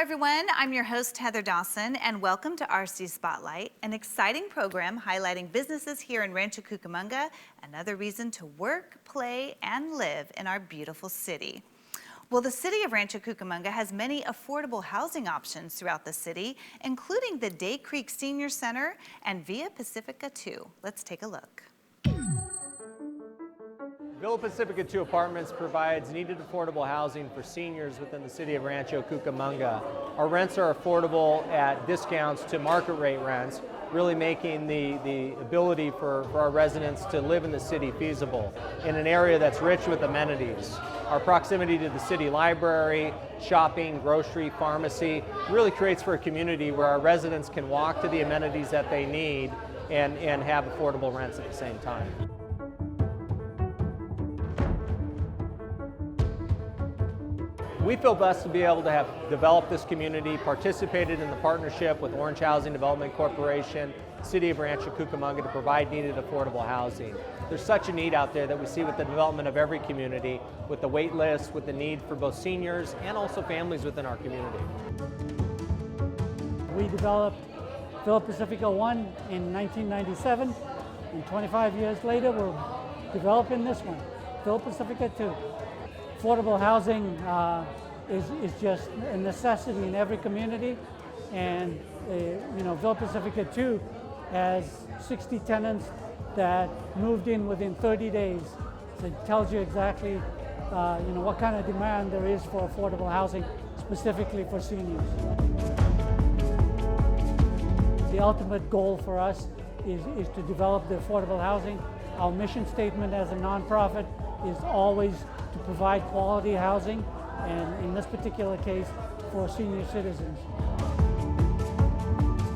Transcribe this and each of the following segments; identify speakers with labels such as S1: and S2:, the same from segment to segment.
S1: everyone, I'm your host Heather Dawson, and welcome to RC Spotlight, an exciting program highlighting businesses here in Rancho Cucamonga, another reason to work, play, and live in our beautiful city. Well, the city of Rancho Cucamonga has many affordable housing options throughout the city, including the Day Creek Senior Center and Via Pacifica 2. Let's take a look.
S2: Villa Pacifica 2 Apartments provides needed affordable housing for seniors within the city of Rancho Cucamonga. Our rents are affordable at discounts to market rate rents, really making the ability for our residents to live in the city feasible in an area that's rich with amenities. Our proximity to the city library, shopping, grocery, pharmacy really creates for a community where our residents can walk to the amenities that they need and have affordable rents at the same time. We feel blessed to be able to have developed this community, participated in the partnership with Orange Housing Development Corporation, City of Rancho Cucamonga to provide needed affordable housing. There's such a need out there that we see with the development of every community, with the wait list, with the need for both seniors and also families within our community.
S3: We developed Villa Pacifica 1 in 1997, and 25 years later we're developing this one, Villa Pacifica 2. Affordable housing is just a necessity in every community, and Villa Pacifica 2 has 60 tenants that moved in within 30 days. So it tells you exactly what kind of demand there is for affordable housing, specifically for seniors. The ultimate goal for us is to develop the affordable housing. Our mission statement as a nonprofit is always to provide quality housing, and in this particular case, for senior citizens.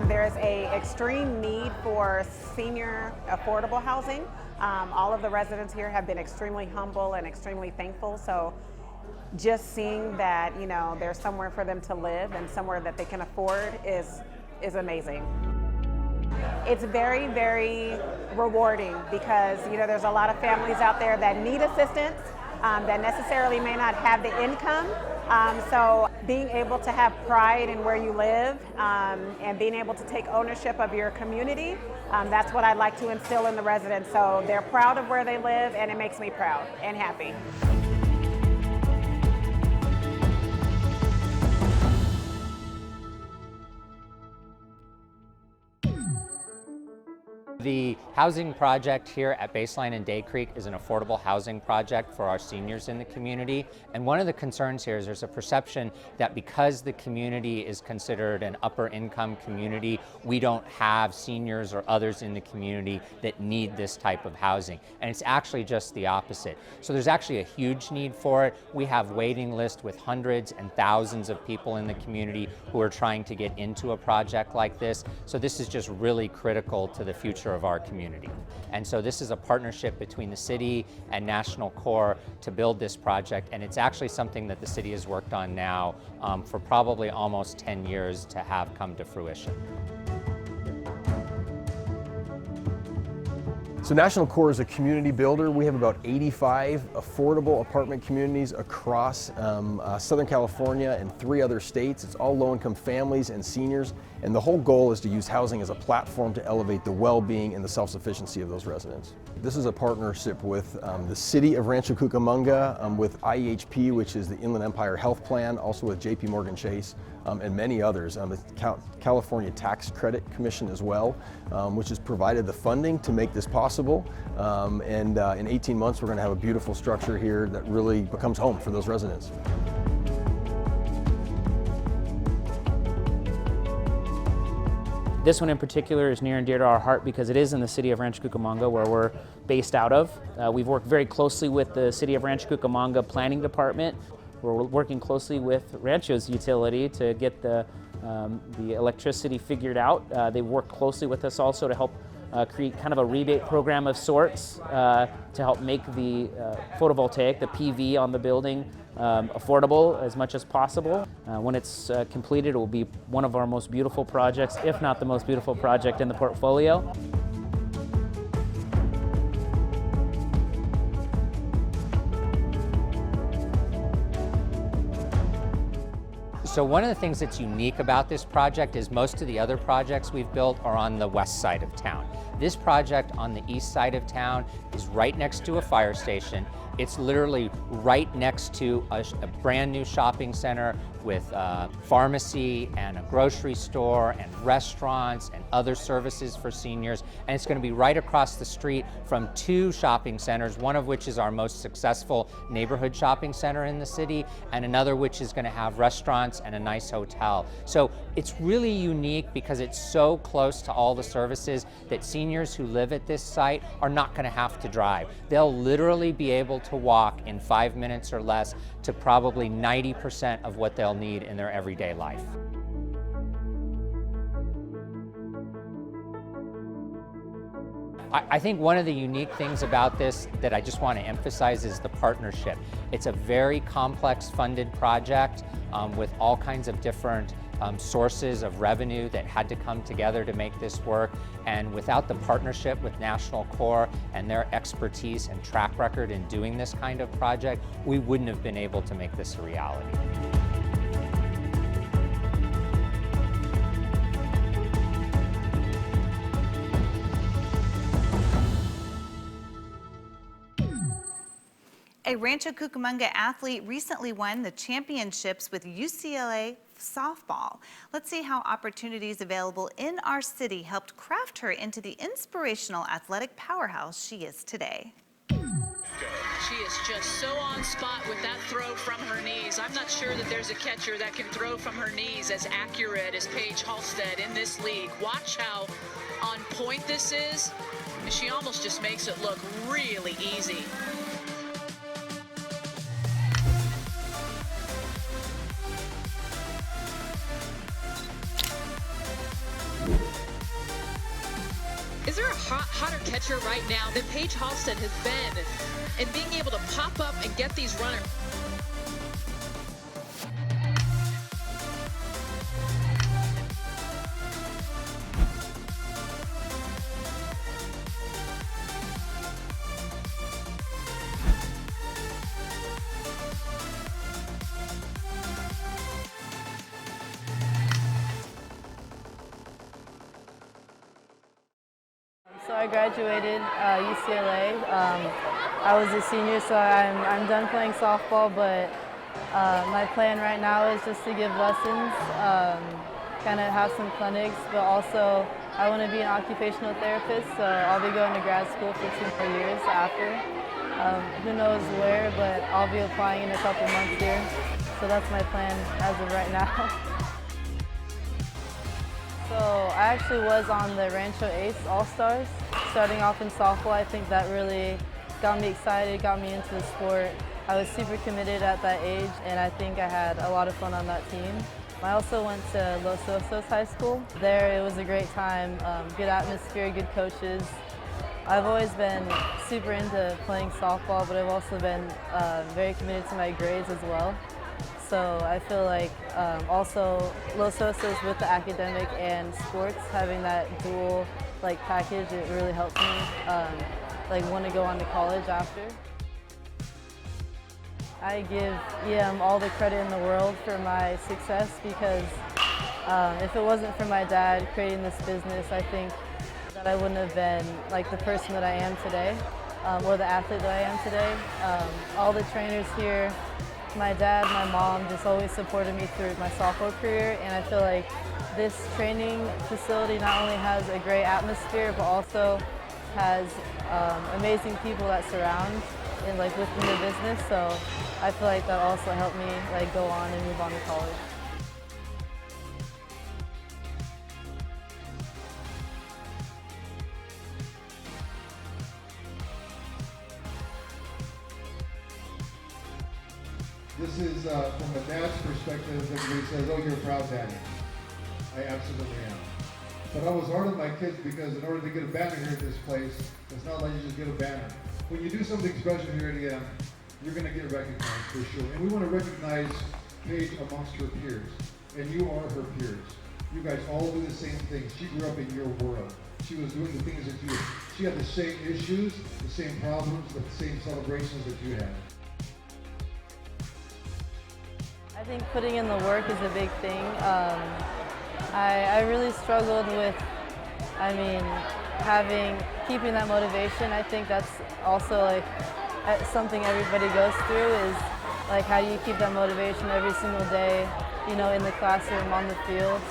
S4: There's an extreme need for senior affordable housing. All of the residents here have been extremely humble and extremely thankful. So just seeing that, there's somewhere for them to live and somewhere that they can afford is amazing. It's very, very rewarding because, there's a lot of families out there that need assistance, that necessarily may not have the income. So being able to have pride in where you live and being able to take ownership of your community, that's what I'd like to instill in the residents. So they're proud of where they live, and it makes me proud and happy.
S5: The housing project here at Baseline and Day Creek is an affordable housing project for our seniors in the community. And one of the concerns here is there's a perception that because the community is considered an upper income community, we don't have seniors or others in the community that need this type of housing. And it's actually just the opposite. So there's actually a huge need for it. We have waiting lists with hundreds and thousands of people in the community who are trying to get into a project like this. So this is just really critical to the future of our community. And so this is a partnership between the city and National Corps to build this project, and it's actually something that the city has worked on now for probably almost 10 years to have come to fruition.
S6: So National Corps is a community builder. We have about 85 affordable apartment communities across Southern California and 3 other states. It's all low-income families and seniors, and the whole goal is to use housing as a platform to elevate the well-being and the self-sufficiency of those residents. This is a partnership with the City of Rancho Cucamonga, with IEHP, which is the Inland Empire Health Plan, also with JP Morgan Chase, and many others. The California Tax Credit Commission as well, which has provided the funding to make this possible. In 18 months, we're going to have a beautiful structure here that really becomes home for those residents.
S7: This one in particular is near and dear to our heart because it is in the city of Rancho Cucamonga, where we're based out of. We've worked very closely with the city of Rancho Cucamonga Planning Department. We're working closely with Rancho's utility to get the electricity figured out. They work closely with us also to help create kind of a rebate program of sorts to help make the photovoltaic, the PV on the building, affordable as much as possible. When it's completed, it will be one of our most beautiful projects, if not the most beautiful project in the portfolio.
S5: So one of the things that's unique about this project is most of the other projects we've built are on the west side of town. This project on the east side of town is right next to a fire station. It's literally right next to a brand new shopping center with a pharmacy and a grocery store and restaurants and other services for seniors. And it's going to be right across the street from 2 shopping centers, one of which is our most successful neighborhood shopping center in the city, and another which is going to have restaurants and a nice hotel. So it's really unique because it's so close to all the services that seniors who live at this site are not going to have to drive. They'll literally be able to walk in 5 minutes or less to probably 90% of what they'll need in their everyday life. I think one of the unique things about this that I just want to emphasize is the partnership. It's a very complex funded project with all kinds of different sources of revenue that had to come together to make this work. And without the partnership with National Corps and their expertise and track record in doing this kind of project, we wouldn't have been able to make this a reality.
S1: A Rancho Cucamonga athlete recently won the championships with UCLA softball. Let's see how opportunities available in our city helped craft her into the inspirational athletic powerhouse she is today.
S8: She is just so on spot with that throw from her knees. I'm not sure that there's a catcher that can throw from her knees as accurate as Paige Halstead in this league. Watch how on point this is. She almost just makes it look really easy. Is there a hotter catcher right now than Paige Halstead has been in being able to pop up and get these runners?
S9: So I graduated UCLA. I was a senior, so I'm done playing softball, but my plan right now is just to give lessons, kind of have some clinics, but also I want to be an occupational therapist, so I'll be going to grad school for 2 more years after. Who knows where, but I'll be applying in a couple months here. So that's my plan as of right now. So I actually was on the Rancho Ace All-Stars. Starting off in softball, I think that really got me excited, got me into the sport. I was super committed at that age, and I think I had a lot of fun on that team. I also went to Los Osos High School. There it was a great time, good atmosphere, good coaches. I've always been super into playing softball, but I've also been very committed to my grades as well. So I feel like also Los Osos with the academic and sports, having that dual package, it really helped me want to go on to college after. I give EM all the credit in the world for my success because if it wasn't for my dad creating this business, I think that I wouldn't have been the person that I am today or the athlete that I am today. All the trainers here, my dad, my mom just always supported me through my softball career, and I feel like this training facility not only has a great atmosphere but also has amazing people that surround and within the business, so I feel like that also helped me go on and move on to college.
S10: This is from a dad's perspective. Everybody says, "Oh, you're a proud daddy." I absolutely am. But I was hard on my kids because in order to get a banner here at this place, it's not like you just get a banner. When you do something special here at EM, you're going to get recognized for sure. And we want to recognize Paige amongst her peers. And you are her peers. You guys all do the same things. She grew up in your world. She was doing the things that you did. She had the same issues, the same problems, the same celebrations that you had.
S9: I think putting in the work is a big thing. I really struggled with, keeping that motivation. I think that's also like something everybody goes through is like how do you keep that motivation every single day, in the classroom, on the field.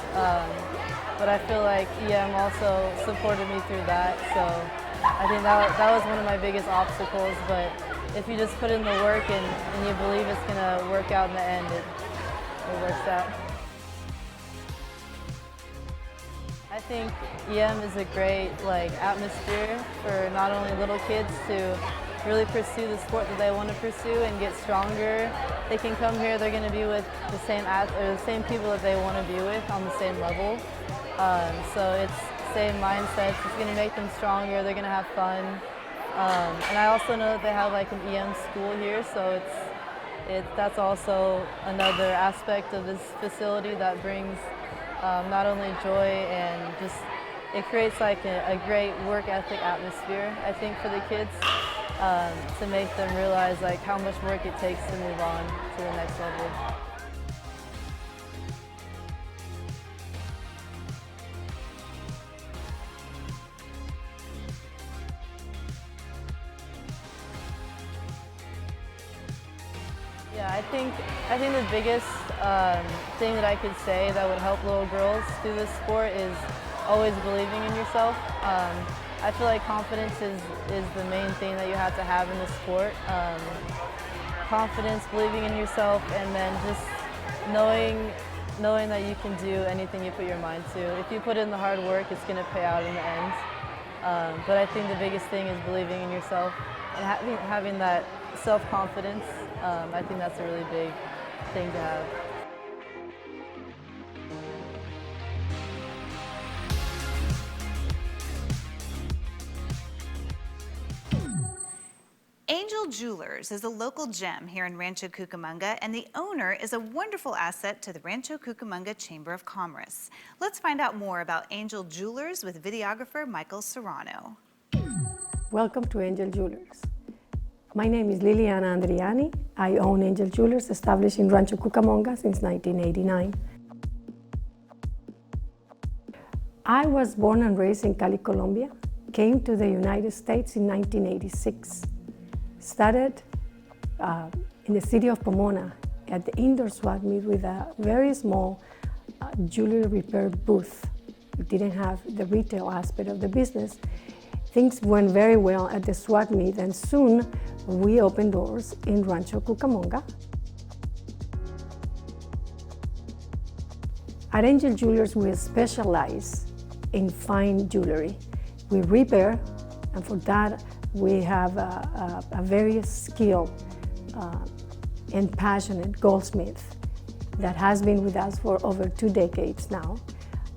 S9: But I feel like EM also supported me through that. So I think that was one of my biggest obstacles. But if you just put in the work and you believe it's going to work out in the end, it works out. I think EM is a great atmosphere for not only little kids to really pursue the sport that they want to pursue and get stronger. They can come here, they're going to be with the same people that they want to be with on the same level. So it's same mindsets, it's going to make them stronger, they're going to have fun. And I also know that they have like an EM school here, so that's also another aspect of this facility that brings not only joy and just, it creates like a great work ethic atmosphere, I think, for the kids to make them realize like how much work it takes to move on to the next level. Yeah, I think the biggest thing that I could say that would help little girls through this sport is always believing in yourself. I feel like confidence is the main thing that you have to have in the sport. Confidence, believing in yourself, and then just knowing that you can do anything you put your mind to. If you put in the hard work, it's going to pay out in the end. But I think the biggest thing is believing in yourself and having that self-confidence. I think that's a really big thing to have.
S1: Angel Jewelers is a local gem here in Rancho Cucamonga, and the owner is a wonderful asset to the Rancho Cucamonga Chamber of Commerce. Let's find out more about Angel Jewelers with videographer Michael Serrano.
S11: Welcome to Angel Jewelers. My name is Liliana Andriani. I own Angel Jewelers, established in Rancho Cucamonga since 1989. I was born and raised in Cali, Colombia, came to the United States in 1986. Started in the city of Pomona at the indoor swap meet with a very small jewelry repair booth. We didn't have the retail aspect of the business. Things went very well at the swap meet, and soon we opened doors in Rancho Cucamonga. At Angel Jewelers, we specialize in fine jewelry. We repair, and for that, we have a very skilled and passionate goldsmith that has been with us for over 2 decades now.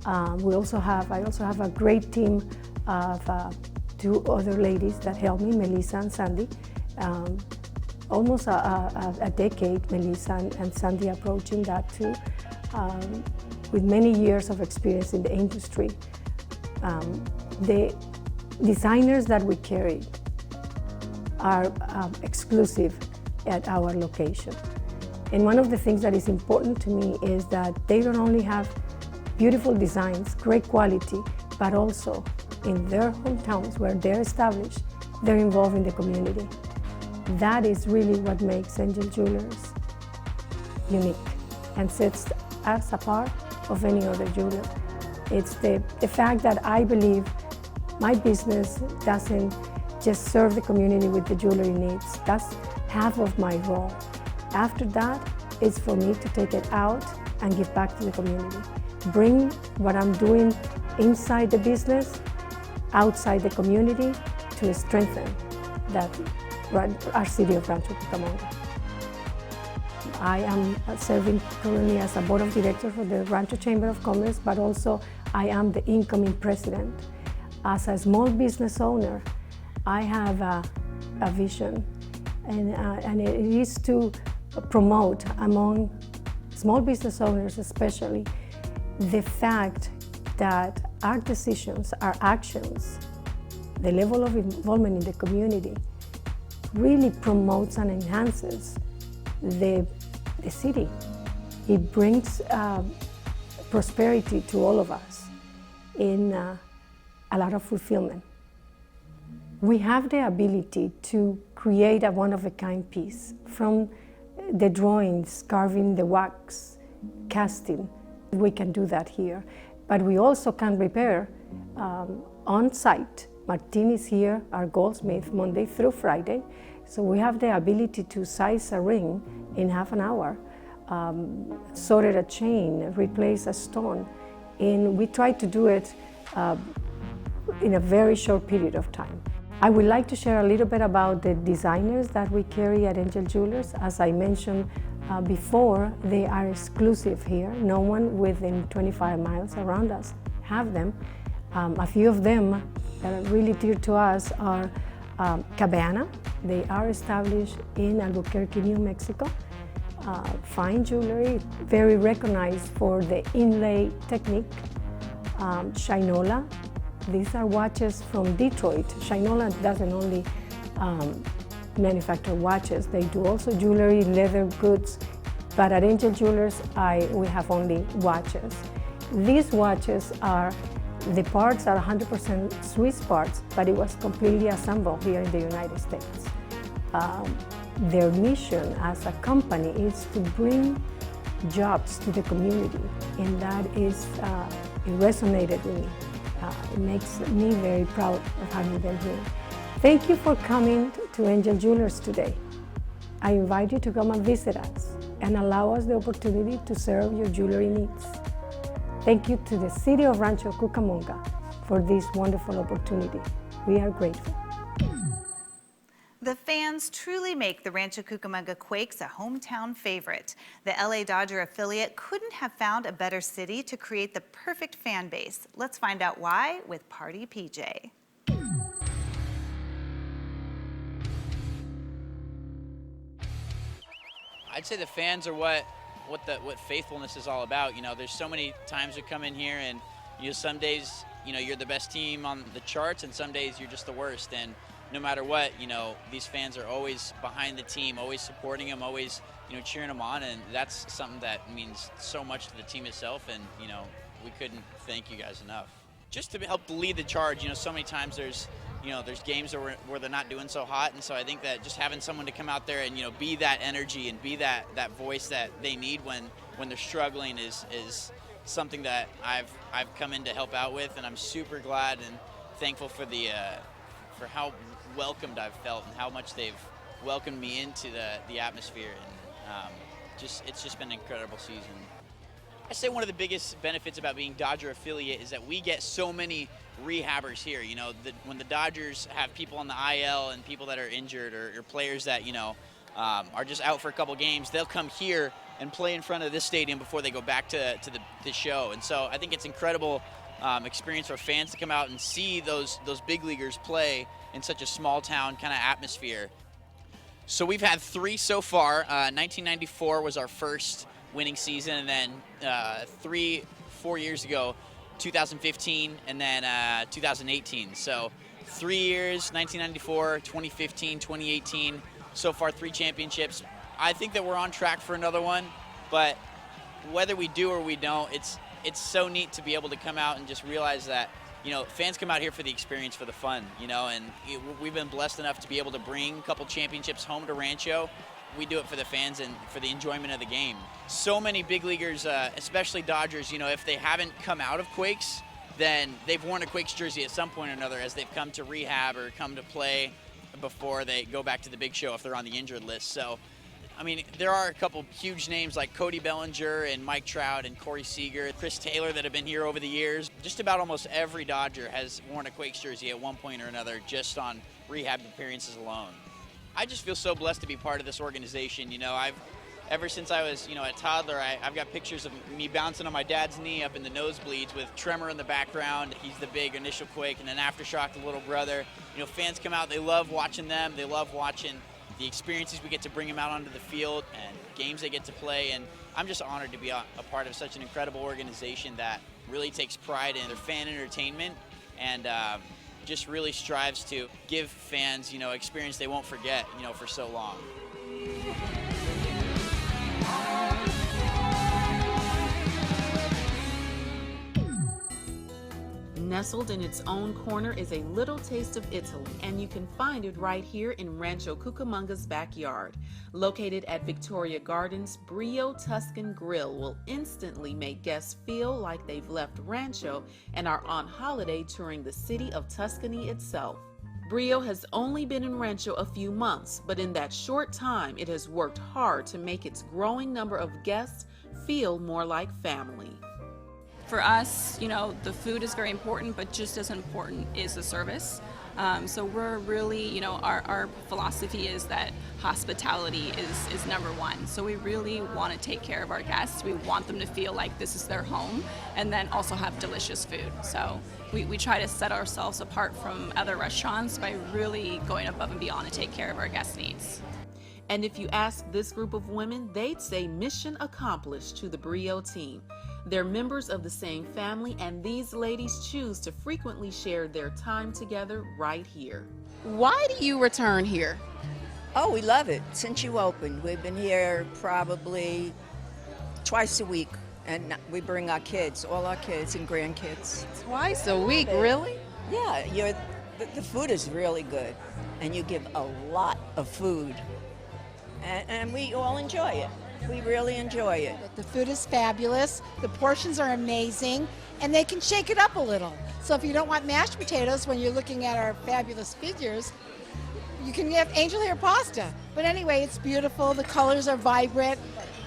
S11: I also have a great team of 2 other ladies that help me, Melissa and Sandy. Almost a decade, Melissa and Sandy approaching that too, with many years of experience in the industry. The designers that we carry are exclusive at our location. And one of the things that is important to me is that they don't only have beautiful designs, great quality, but also in their hometowns where they're established, they're involved in the community. That is really what makes Angel Jewelers unique and sets us apart of any other jeweler. It's the fact that I believe my business doesn't just serve the community with the jewelry needs. That's half of my role. After that, it's for me to take it out and give back to the community. Bring what I'm doing inside the business, outside the community, to strengthen our city of Rancho Cucamonga. I am serving currently as a board of directors for the Rancho Chamber of Commerce, but also I am the incoming president. As a small business owner, I have a vision, and it is to promote among small business owners especially the fact that our decisions, our actions, the level of involvement in the community really promotes and enhances the city. It brings prosperity to all of us in a lot of fulfillment. We have the ability to create a one-of-a-kind piece from the drawings, carving the wax, casting. We can do that here, but we also can repair on site. Martin is here, our goldsmith, Monday through Friday, so we have the ability to size a ring in half an hour, solder a chain, replace a stone, and we try to do it in a very short period of time. I would like to share a little bit about the designers that we carry at Angel Jewelers. As I mentioned before, they are exclusive here. No one within 25 miles around us have them. A few of them that are really dear to us are Cabana. They are established in Albuquerque, New Mexico. Fine jewelry, very recognized for the inlay technique. Shinola. These are watches from Detroit. Shinola doesn't only manufacture watches, they do also jewelry, leather goods, but at Angel Jewelers, we have only watches. These watches the parts are 100% Swiss parts, but it was completely assembled here in the United States. Their mission as a company is to bring jobs to the community, and that is, it resonated with me. It makes me very proud of having them here. Thank you for coming to Angel Jewelers today. I invite you to come and visit us and allow us the opportunity to serve your jewelry needs. Thank you to the City of Rancho Cucamonga for this wonderful opportunity. We are grateful.
S1: The fans truly make the Rancho Cucamonga Quakes a hometown favorite. The LA Dodger affiliate couldn't have found a better city to create the perfect fan base. Let's find out why with Party PJ.
S12: I'd say the fans are what faithfulness is all about. You know, there's so many times we come in here and, you know, some days, you know, you're the best team on the charts and some days you're just the worst. And no matter what, you know, these fans are always behind the team, always supporting them, always, you know, cheering them on, and that's something that means so much to the team itself, and, you know, we couldn't thank you guys enough. Just to help lead the charge, you know, so many times there's games where they're not doing so hot, and so I think that just having someone to come out there and, you know, be that energy and be that voice that they need when they're struggling is something that I've come in to help out with, and I'm super glad and thankful for for how welcomed I've felt and how much they've welcomed me into the atmosphere, and it's just been an incredible season. I say one of the biggest benefits about being Dodger affiliate is that we get so many rehabbers here. You know, when the Dodgers have people on the IL and people that are injured or players that, you know, are just out for a couple games, they'll come here and play in front of this stadium before they go back to the show. And so I think it's incredible experience for fans to come out and see those big leaguers play in such a small town kind of atmosphere. So we've had 3 so far. 1994 was our first winning season, and then 4 years ago, 2015, and then 2018. So 3 years, 1994, 2015, 2018. So far 3 championships. I think that we're on track for another one, but whether we do or we don't, it's so neat to be able to come out and just realize that, you know, fans come out here for the experience, for the fun, you know, and we've been blessed enough to be able to bring a couple championships home to Rancho. We do it for the fans and for the enjoyment of the game. So many big leaguers, especially Dodgers, you know, if they haven't come out of Quakes, then they've worn a Quakes jersey at some point or another as they've come to rehab or come to play before they go back to the big show if they're on the injured list. So, I mean, there are a couple huge names like Cody Bellinger and Mike Trout and Corey Seager, Chris Taylor that have been here over the years. Just about almost every Dodger has worn a Quakes jersey at one point or another just on rehab appearances alone. I just feel so blessed to be part of this organization. You know, ever since I was, you know, a toddler, I've got pictures of me bouncing on my dad's knee up in the nosebleeds with Tremor in the background. He's the big initial Quake, and then Aftershock, the little brother. You know, fans come out, they love watching them. They love watching the experiences we get to bring them out onto the field and games they get to play. And I'm just honored to be a part of such an incredible organization that really takes pride in their fan entertainment and just really strives to give fans, you know, experience they won't forget, you know, for so long.
S13: Nestled in its own corner is a little taste of Italy, and you can find it right here in Rancho Cucamonga's backyard. Located at Victoria Gardens, Brio Tuscan Grill will instantly make guests feel like they've left Rancho and are on holiday touring the city of Tuscany itself. Brio has only been in Rancho a few months, but in that short time, it has worked hard to make its growing number of guests feel more like family.
S14: For us, the food is very important, but just as important is the service. So we're really, our philosophy is that hospitality is number one. So we really want to take care of our guests. We want them to feel like this is their home, and then also have delicious food. So we try to set ourselves apart from other restaurants by really going above and beyond to take care of our guests' needs.
S13: And if you ask this group of women, they'd say mission accomplished to the Brio team. They're members of the same family, and these ladies choose to frequently share their time together right here.
S15: Why do you return here?
S16: Oh, we love it. Since you opened, we've been here probably twice a week, and we bring our kids, all our kids and grandkids.
S15: Twice a week, really?
S16: Yeah, the food is really good, and you give a lot of food, and we all enjoy it. We really enjoy it.
S17: The food is fabulous, the portions are amazing, and they can shake it up a little. So if you don't want mashed potatoes when you're looking at our fabulous figures, you can have angel hair pasta. But anyway, it's beautiful, the colors are vibrant,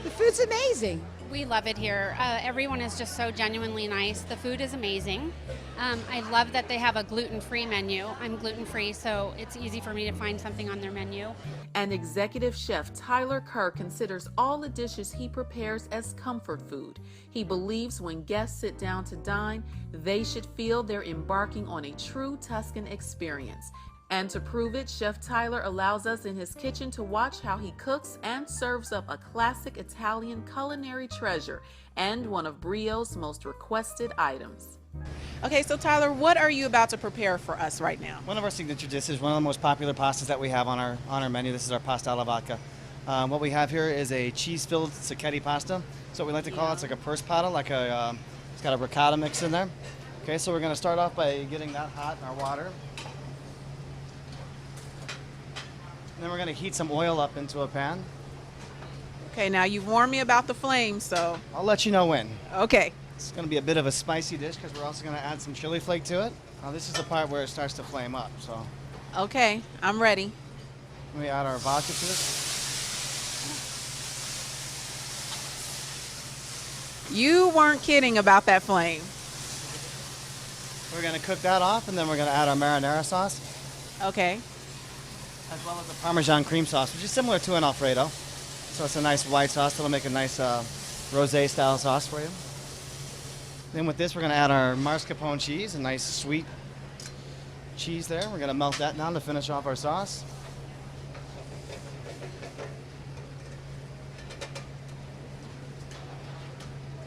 S17: the food's amazing.
S18: We love it here. Everyone is just so genuinely nice. The food is amazing. I love that they have a gluten-free menu. I'm gluten-free, so it's easy for me to find something on their menu.
S13: And executive chef Tyler Kerr considers all the dishes he prepares as comfort food. He believes when guests sit down to dine, they should feel they're embarking on a true Tuscan experience. And to prove it, Chef Tyler allows us in his kitchen to watch how he cooks and serves up a classic Italian culinary treasure and one of Brio's most requested items.
S15: Okay, so Tyler, what are you about to prepare for us right now?
S19: One of our signature dishes, one of the most popular pastas that we have on our menu. This is our pasta alla vodka. What we have here is a cheese-filled spaghetti pasta. So we like to call it, it's like a perspada, it's got a ricotta mix in there. Okay, so we're going to start off by getting that hot in our water. And then we're going to heat some oil up into a pan.
S15: Okay, now you've warned me about the flame, so...
S19: I'll let you know when.
S15: Okay.
S19: It's going to be a bit of a spicy dish because we're also going to add some chili flake to it. Now this is the part where it starts to flame up, so...
S15: Okay, I'm ready.
S19: We add our vodka to it.
S15: You weren't kidding about that flame.
S19: We're going to cook that off, and then we're going to add our marinara sauce.
S15: Okay.
S19: As well as the Parmesan cream sauce, which is similar to an Alfredo. So it's a nice white sauce that'll make a nice rosé style sauce for you. Then with this, we're going to add our mascarpone cheese, a nice sweet cheese there. We're going to melt that down to finish off our sauce.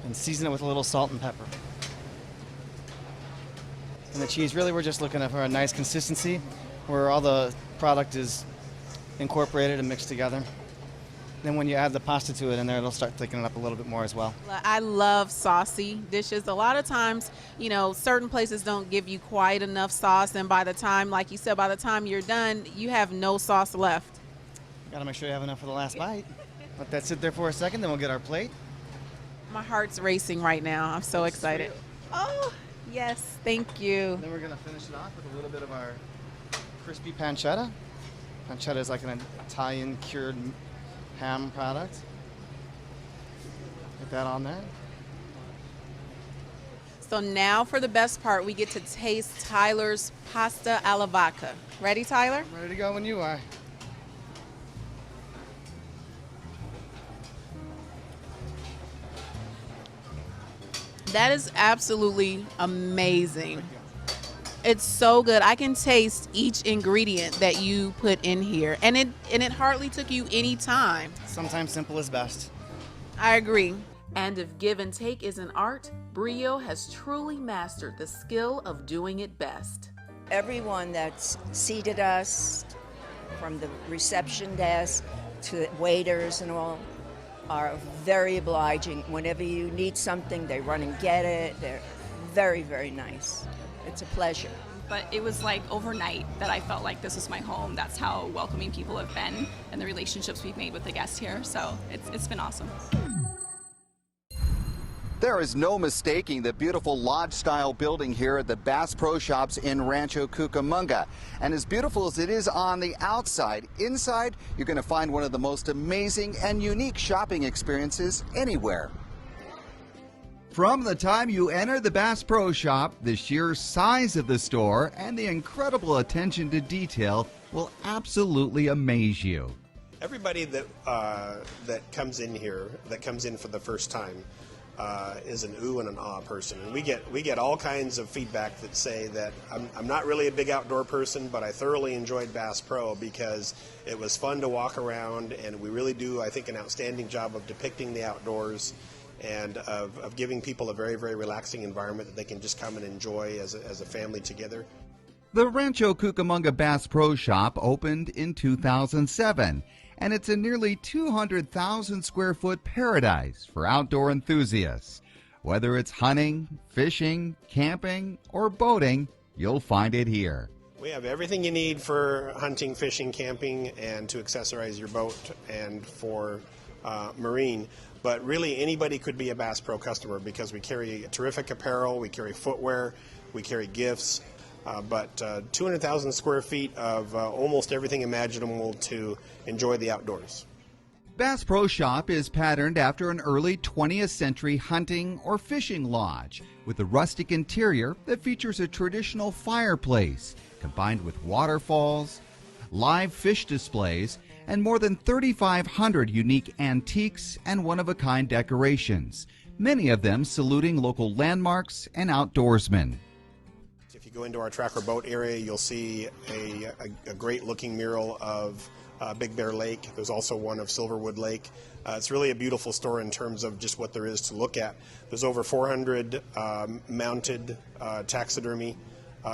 S19: And season it with a little salt and pepper. And the cheese, really, we're just looking for a nice consistency where all the product is incorporated and mixed together. Then when you add the pasta to it in there, it'll start thickening it up a little bit more as well.
S15: I love saucy dishes. A lot of times, certain places don't give you quite enough sauce, and by the time, like you said, by the time you're done, you have no sauce left.
S19: You gotta make sure you have enough for the last bite. Let that sit there for a second, then we'll get our plate.
S15: My heart's racing right now. I'm so excited. Oh, yes, thank you.
S19: Then we're gonna finish it off with a little bit of our crispy pancetta. Pancetta is like an Italian cured ham product. Get that on there.
S15: So now for the best part, we get to taste Tyler's pasta alla vodka. Ready, Tyler?
S19: I'm ready to go when you are.
S15: That is absolutely amazing. It's so good. I can taste each ingredient that you put in here, and it hardly took you any time.
S19: Sometimes simple is best.
S15: I agree.
S13: And if give and take is an art, Brio has truly mastered the skill of doing it best.
S16: Everyone that's seated us, from the reception desk to waiters and all, are very obliging. Whenever you need something, they run and get it. They're very, very nice. It's a pleasure.
S14: But it was like overnight that I felt like this was my home. That's how welcoming people have been and the relationships we've made with the guests here. So it's been awesome.
S20: There is no mistaking the beautiful lodge-style building here at the Bass Pro Shops in Rancho Cucamonga. And as beautiful as it is on the outside, inside you're going to find one of the most amazing and unique shopping experiences anywhere. From the time you enter the Bass Pro Shop, the sheer size of the store and the incredible attention to detail will absolutely amaze you.
S21: Everybody that comes in here, that comes in for the first time, is an ooh and an ah person, and we get all kinds of feedback that say that I'm not really a big outdoor person, but I thoroughly enjoyed Bass Pro because it was fun to walk around, and we really do, I think, an outstanding job of depicting the outdoors and of giving people a very, very relaxing environment that they can just come and enjoy as a family together.
S20: The Rancho Cucamonga Bass Pro Shop opened in 2007, and it's a nearly 200,000 square foot paradise for outdoor enthusiasts. Whether it's hunting, fishing, camping, or boating, you'll find it here.
S21: We have everything you need for hunting, fishing, camping, and to accessorize your boat and for marine. But really anybody could be a Bass Pro customer because we carry terrific apparel, we carry footwear, we carry gifts. But 200,000 square feet of almost everything imaginable to enjoy the outdoors.
S20: Bass Pro Shop is patterned after an early 20th century hunting or fishing lodge with a rustic interior that features a traditional fireplace combined with waterfalls, live fish displays, and more than 3,500 unique antiques and one-of-a-kind decorations, many of them saluting local landmarks and outdoorsmen.
S21: If you go into our tracker boat area, you'll see a great looking mural of Big Bear Lake. There's also one of Silverwood Lake. It's really a beautiful store in terms of just what there is to look at. There's over 400 mounted taxidermy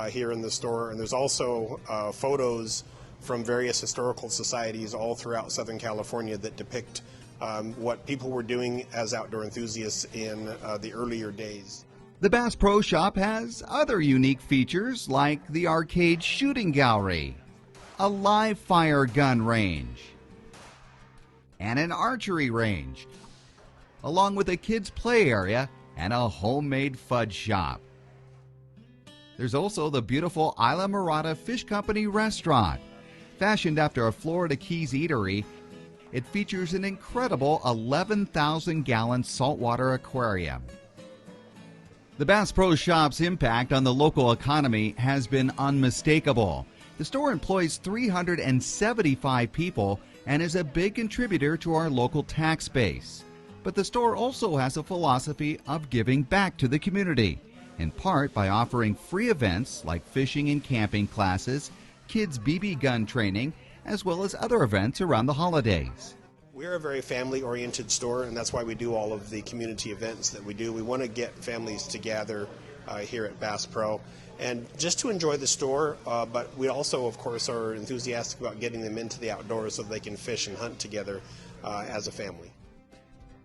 S21: here in the store, and there's also photos from various historical societies all throughout Southern California that depict what people were doing as outdoor enthusiasts in the earlier days.
S20: The Bass Pro Shop has other unique features like the arcade shooting gallery, a live fire gun range, and an archery range, along with a kids' play area and a homemade fudge shop. There's also the beautiful Isla Mirada Fish Company restaurant. Fashioned after a Florida Keys eatery, it features an incredible 11,000-gallon saltwater aquarium. The Bass Pro Shop's impact on the local economy has been unmistakable. The store employs 375 people and is a big contributor to our local tax base. But the store also has a philosophy of giving back to the community, in part by offering free events like fishing and camping classes, kids' BB gun training, as well as other events around the holidays.
S21: We're a very family-oriented store, and that's why we do all of the community events that we do. We want to get families together here at Bass Pro, and just to enjoy the store, but we also, of course, are enthusiastic about getting them into the outdoors so they can fish and hunt together as a family.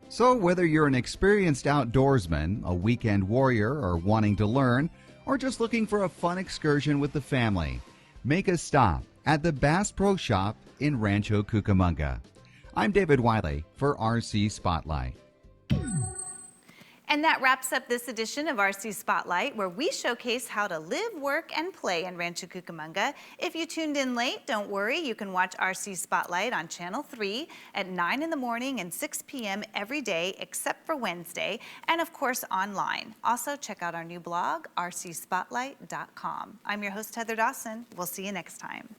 S20: So whether you're an experienced outdoorsman, a weekend warrior, or wanting to learn, or just looking for a fun excursion with the family, make a stop at the Bass Pro Shop in Rancho Cucamonga. I'm David Wiley for RC Spotlight.
S1: And that wraps up this edition of RC Spotlight, where we showcase how to live, work, and play in Rancho Cucamonga. If you tuned in late, don't worry. You can watch RC Spotlight on Channel 3 at 9 in the morning and 6 p.m. every day, except for Wednesday, and of course online. Also, check out our new blog, rcspotlight.com. I'm your host, Heather Dawson. We'll see you next time.